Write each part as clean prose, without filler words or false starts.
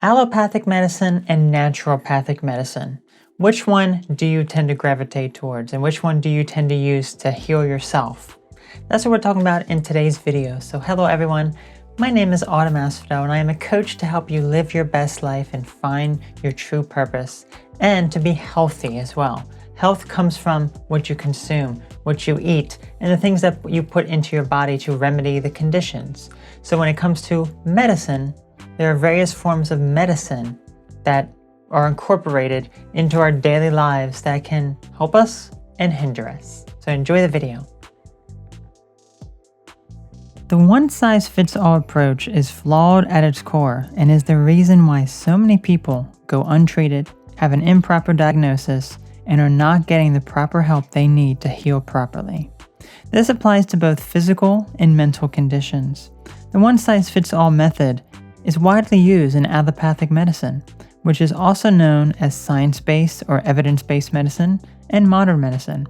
Allopathic medicine and naturopathic medicine. Which one do you tend to gravitate towards, and which one do you tend to use to heal yourself? That's what we're talking about in today's video. So hello everyone, my name is Autumn Asphodel and I am a coach to help you live your best life and find your true purpose and to be healthy as well. Health comes from what you consume, what you eat, and the things that you put into your body to remedy the conditions. So when it comes to medicine, there are various forms of medicine that are incorporated into our daily lives that can help us and hinder us. So enjoy the video. The one-size-fits-all approach is flawed at its core and is the reason why so many people go untreated, have an improper diagnosis, and are not getting the proper help they need to heal properly. This applies to both physical and mental conditions. The one-size-fits-all method is widely used in allopathic medicine, which is also known as science-based or evidence-based medicine and modern medicine.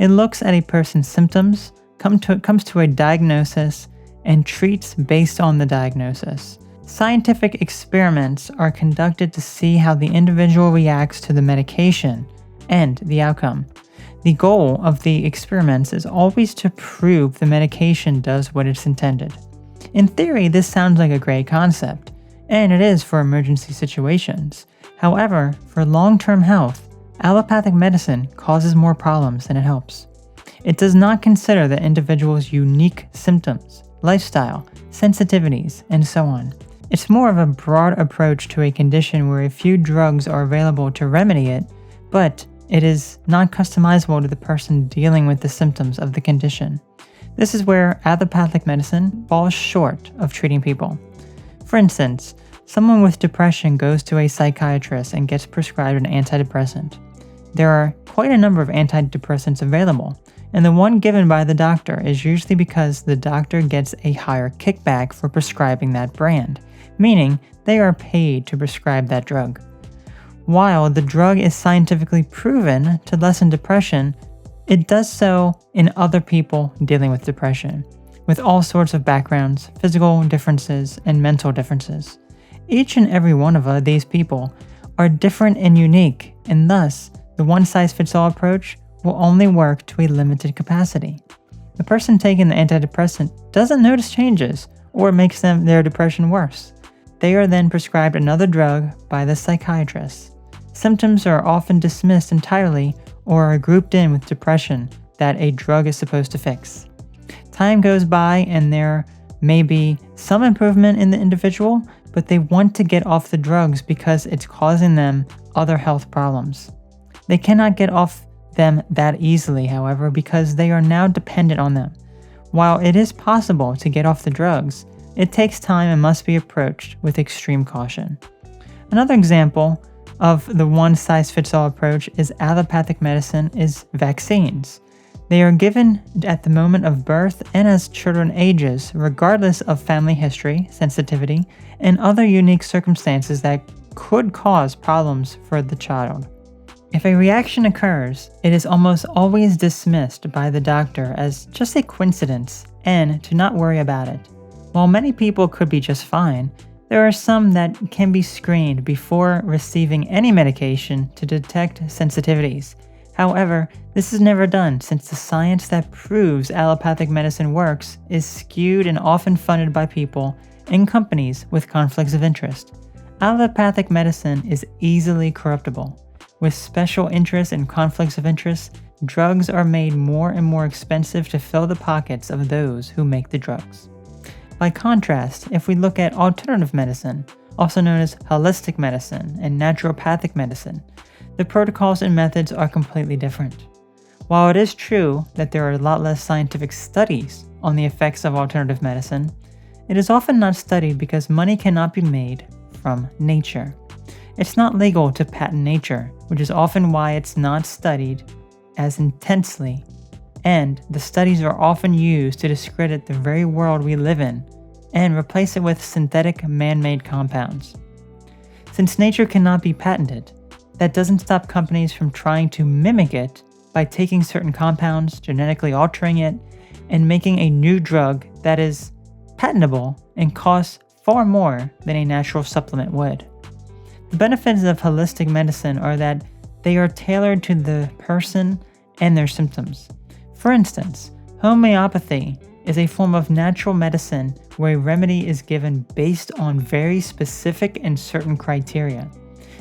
It looks at a person's symptoms, comes to a diagnosis, and treats based on the diagnosis. Scientific experiments are conducted to see how the individual reacts to the medication and the outcome. The goal of the experiments is always to prove the medication does what it's intended. In theory, this sounds like a great concept, and it is for emergency situations. However, for long-term health, allopathic medicine causes more problems than it helps. It does not consider the individual's unique symptoms, lifestyle, sensitivities, and so on. It's more of a broad approach to a condition where a few drugs are available to remedy it, but it is not customizable to the person dealing with the symptoms of the condition. This is where allopathic medicine falls short of treating people. For instance, someone with depression goes to a psychiatrist and gets prescribed an antidepressant. There are quite a number of antidepressants available, and the one given by the doctor is usually because the doctor gets a higher kickback for prescribing that brand, meaning they are paid to prescribe that drug. While the drug is scientifically proven to lessen depression, it does so in other people dealing with depression, with all sorts of backgrounds, physical differences, and mental differences. Each and every one of these people are different and unique, and thus, the one-size-fits-all approach will only work to a limited capacity. The person taking the antidepressant doesn't notice changes, or it makes their depression worse. They are then prescribed another drug by the psychiatrist. Symptoms are often dismissed entirely or are grouped in with depression that a drug is supposed to fix. Time goes by and there may be some improvement in the individual, but they want to get off the drugs because it's causing them other health problems. They cannot get off them that easily, however, because they are now dependent on them. While it is possible to get off the drugs, it takes time and must be approached with extreme caution. Another example of the one-size-fits-all approach is allopathic medicine is vaccines. They are given at the moment of birth and as children ages, regardless of family history, sensitivity, and other unique circumstances that could cause problems for the child. If a reaction occurs, it is almost always dismissed by the doctor as just a coincidence and to not worry about it. While many people could be just fine, there are some that can be screened before receiving any medication to detect sensitivities. However, this is never done since the science that proves allopathic medicine works is skewed and often funded by people and companies with conflicts of interest. Allopathic medicine is easily corruptible. With special interests and conflicts of interest, drugs are made more and more expensive to fill the pockets of those who make the drugs. By contrast, if we look at alternative medicine, also known as holistic medicine and naturopathic medicine, the protocols and methods are completely different. While it is true that there are a lot less scientific studies on the effects of alternative medicine, it is often not studied because money cannot be made from nature. It's not legal to patent nature, which is often why it's not studied as intensely, and the studies are often used to discredit the very world we live in and replace it with synthetic man-made compounds. Since nature cannot be patented, that doesn't stop companies from trying to mimic it by taking certain compounds, genetically altering it, and making a new drug that is patentable and costs far more than a natural supplement would. The benefits of holistic medicine are that they are tailored to the person and their symptoms. For instance, homeopathy is a form of natural medicine where a remedy is given based on very specific and certain criteria.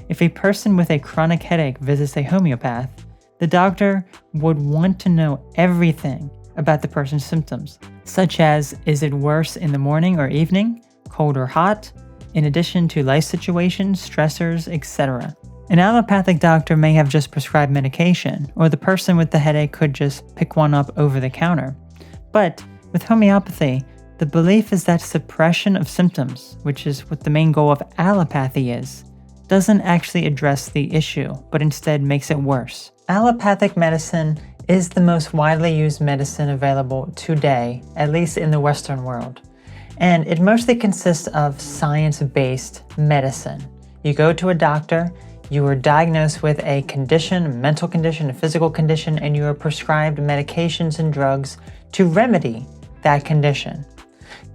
If a person with a chronic headache visits a homeopath, the doctor would want to know everything about the person's symptoms, such as is it worse in the morning or evening, cold or hot, in addition to life situations, stressors, etc. An allopathic doctor may have just prescribed medication, or the person with the headache could just pick one up over the counter. But with homeopathy, the belief is that suppression of symptoms, which is what the main goal of allopathy is, doesn't actually address the issue, but instead makes it worse. Allopathic medicine is the most widely used medicine available today, at least in the Western world. And it mostly consists of science-based medicine. You go to a doctor, you are diagnosed with a condition, a mental condition, a physical condition, and you are prescribed medications and drugs to remedy that condition.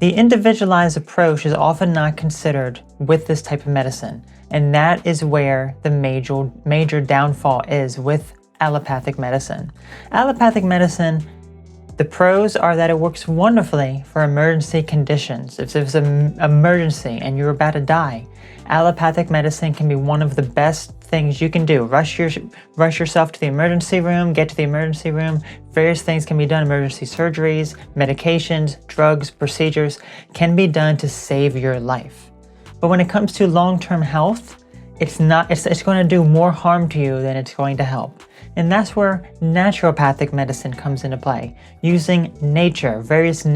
The individualized approach is often not considered with this type of medicine, and that is where the major downfall is with allopathic medicine. Allopathic medicine, the pros are that it works wonderfully for emergency conditions. If there's an emergency and you're about to die, allopathic medicine can be one of the best things you can do. Rush yourself to the emergency room, get to the emergency room. Various things can be done. Emergency surgeries, medications, drugs, procedures can be done to save your life. But when it comes to long-term health, it's going to do more harm to you than it's going to help. And that's where naturopathic medicine comes into play, using nature, various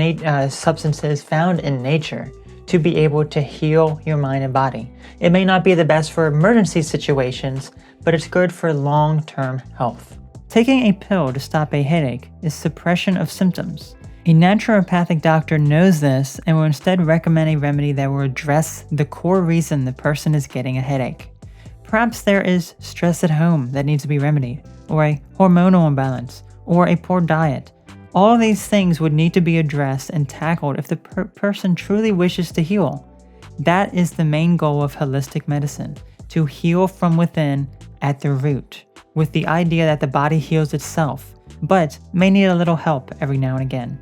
substances found in nature to be able to heal your mind and body. It may not be the best for emergency situations, but it's good for long-term health. Taking a pill to stop a headache is suppression of symptoms. A naturopathic doctor knows this and will instead recommend a remedy that will address the core reason the person is getting a headache. Perhaps there is stress at home that needs to be remedied, or a hormonal imbalance, or a poor diet. All of these things would need to be addressed and tackled if the person truly wishes to heal. That is the main goal of holistic medicine, to heal from within at the root, with the idea that the body heals itself, but may need a little help every now and again.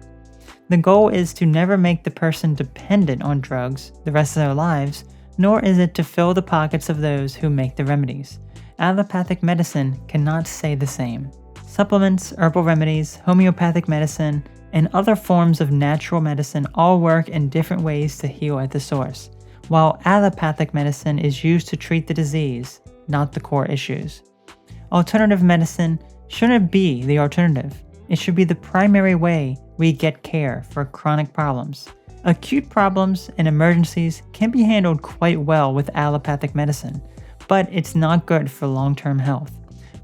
The goal is to never make the person dependent on drugs the rest of their lives, nor is it to fill the pockets of those who make the remedies. Allopathic medicine cannot say the same. Supplements, herbal remedies, homeopathic medicine, and other forms of natural medicine all work in different ways to heal at the source, while allopathic medicine is used to treat the disease, not the core issues. Alternative medicine shouldn't be the alternative. It should be the primary way we get care for chronic problems. Acute problems and emergencies can be handled quite well with allopathic medicine, but it's not good for long-term health.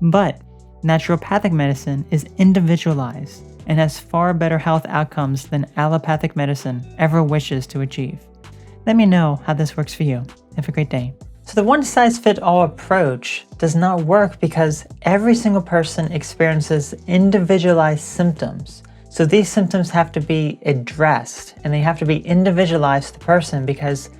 But naturopathic medicine is individualized and has far better health outcomes than allopathic medicine ever wishes to achieve. Let me know how this works for you. Have a great day. So the one-size-fits-all approach does not work because every single person experiences individualized symptoms. So these symptoms have to be addressed and they have to be individualized to the person, because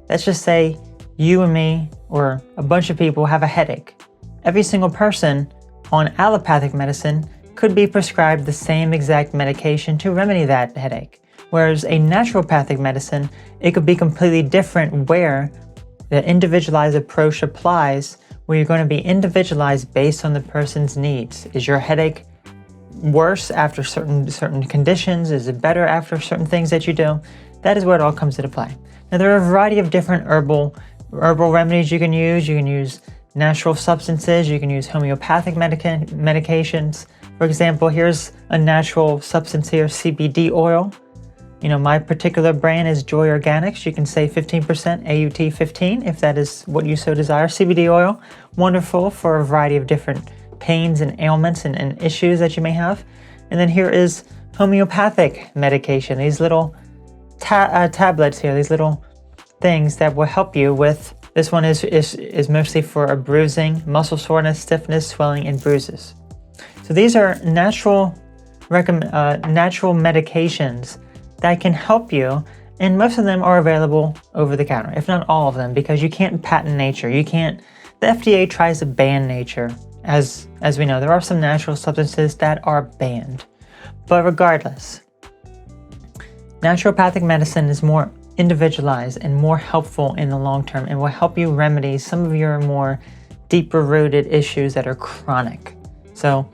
let's just say you and me or a bunch of people have a headache. Every single person on allopathic medicine could be prescribed the same exact medication to remedy that headache. Whereas a naturopathic medicine, it could be completely different, where the individualized approach applies, where you're going to be individualized based on the person's needs. Is your headache worse after certain conditions? Is it better after certain things that you do? That is where it all comes into play. Now, there are a variety of different herbal remedies you can use. You can use natural substances. You can use homeopathic medications. For example, here's a natural substance here, CBD oil. You know, my particular brand is Joy Organics. You can say 15% AUT 15 if that is what you so desire. CBD oil, wonderful for a variety of different pains and ailments and issues that you may have. And then here is homeopathic medication. These little tablets here, these little things that will help you with. This one is mostly for a bruising, muscle soreness, stiffness, swelling, and bruises. So these are natural medications that can help you And most of them are available over the counter, if not all of them, because you can't patent nature. The FDA tries to ban nature. As we know, there are some natural substances that are banned. But regardless, naturopathic medicine is more individualized and more helpful in the long term and will help you remedy some of your more deeper rooted issues that are chronic. So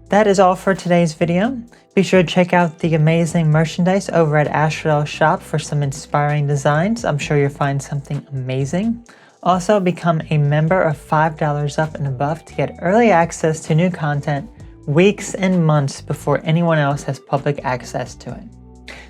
that is all for today's video. Be sure to check out the amazing merchandise over at Astrodel Shop for some inspiring designs. I'm sure you'll find something amazing. Also, become a member of $5 up and above to get early access to new content weeks and months before anyone else has public access to it.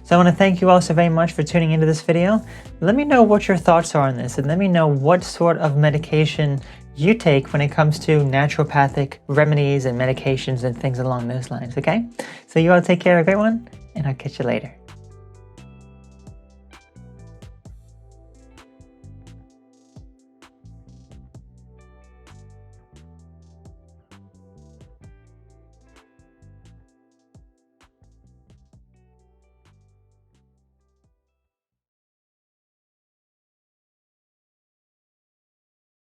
So I want to thank you all so very much for tuning into this video. Let me know what your thoughts are on this, and let me know what sort of medication you take when it comes to naturopathic remedies and medications and things along those lines, okay? So you all take care, a great one, and I'll catch you later.